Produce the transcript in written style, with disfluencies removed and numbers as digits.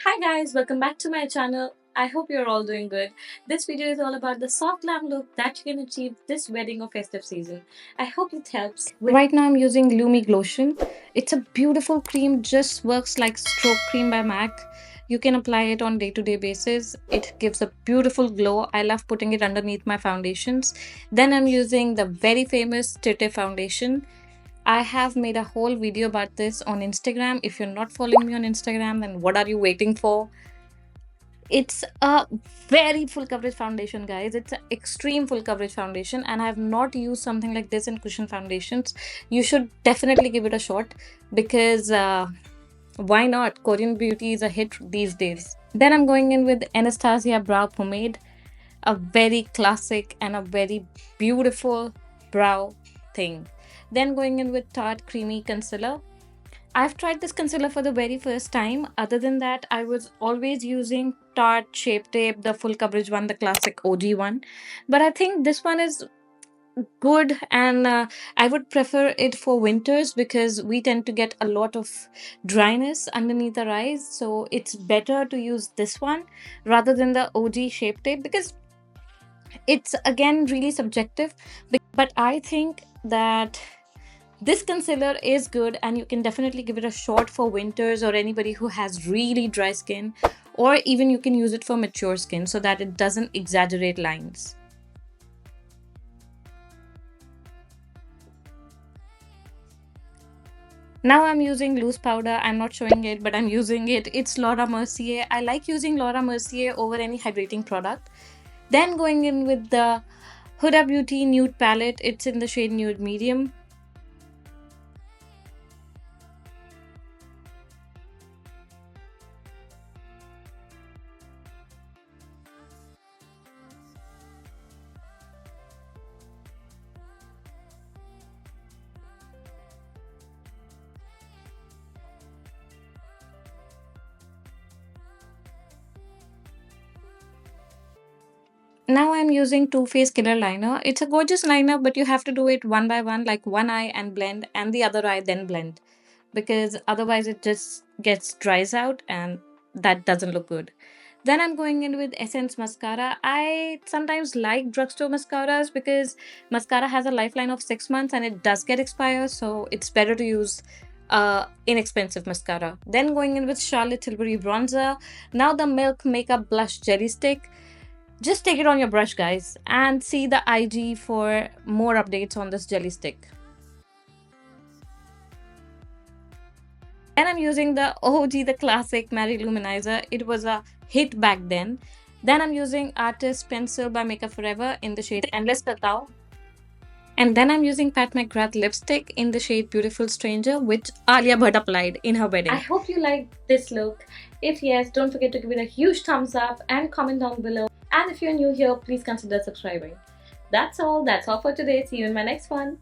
Hi guys, welcome back to my channel. I hope you're all doing good. This video is all about the soft glam look that you can achieve this wedding or festive season. I hope it helps. Right now I'm using Gloomy Glotion. It's a beautiful cream, just works like stroke cream by MAC. You can apply it on day-to-day basis. It gives a beautiful glow. I love putting it underneath my foundations. Then I'm using the very famous Tite foundation. I have made a whole video about this on Instagram. If you're not following me on Instagram, then what are you waiting for? It's a very full coverage foundation, guys. It's an extreme full coverage foundation, and I have not used something like this in cushion foundations. You should definitely give it a shot because why not? Korean beauty is a hit these days. Then I'm going in with Anastasia Brow Pomade, a very classic and a very beautiful brow thing. Then going in with Tarte Creamy Concealer. I've tried this concealer for the very first time. Other than that, I was always using Tarte Shape Tape, the full coverage one, the classic OG one. But I think this one is good, and I would prefer it for winters because we tend to get a lot of dryness underneath our eyes. So it's better to use this one rather than the OG Shape Tape because it's again really subjective. But I think that this concealer is good and you can definitely give it a shot for winters or anybody who has really dry skin, or even you can use it for mature skin so that it doesn't exaggerate lines. Now I'm using loose powder. I'm not showing it, but I'm using it. It's Laura Mercier. I like using Laura Mercier over any hydrating product. Then going in with the Huda Beauty Nude Palette. It's in the shade Nude Medium. Now I'm using Too Faced Killer Liner. It's a gorgeous liner, but you have to do it one by one, like one eye and blend, and the other eye then blend, because otherwise it just gets dries out and that doesn't look good. Then I'm going in with Essence Mascara. I sometimes like drugstore mascaras because mascara has a lifeline of 6 months and it does get expired, so it's better to use inexpensive mascara. Then going in with Charlotte Tilbury Bronzer. Now the Milk Makeup Blush Jelly Stick. Just take it on your brush, guys, and see the IG for more updates on this jelly stick. Then I'm using the OG, the classic Matte Luminizer. It was a hit back then. Then I'm using Artist Pencil by Makeup Forever in the shade Endless Cacao. And then I'm using Pat McGrath lipstick in the shade Beautiful Stranger, which Alia Bhatt applied in her wedding. I hope you liked this look. If yes, don't forget to give it a huge thumbs up and comment down below. And if you're new here, please consider subscribing. That's all for today. See you in my next one.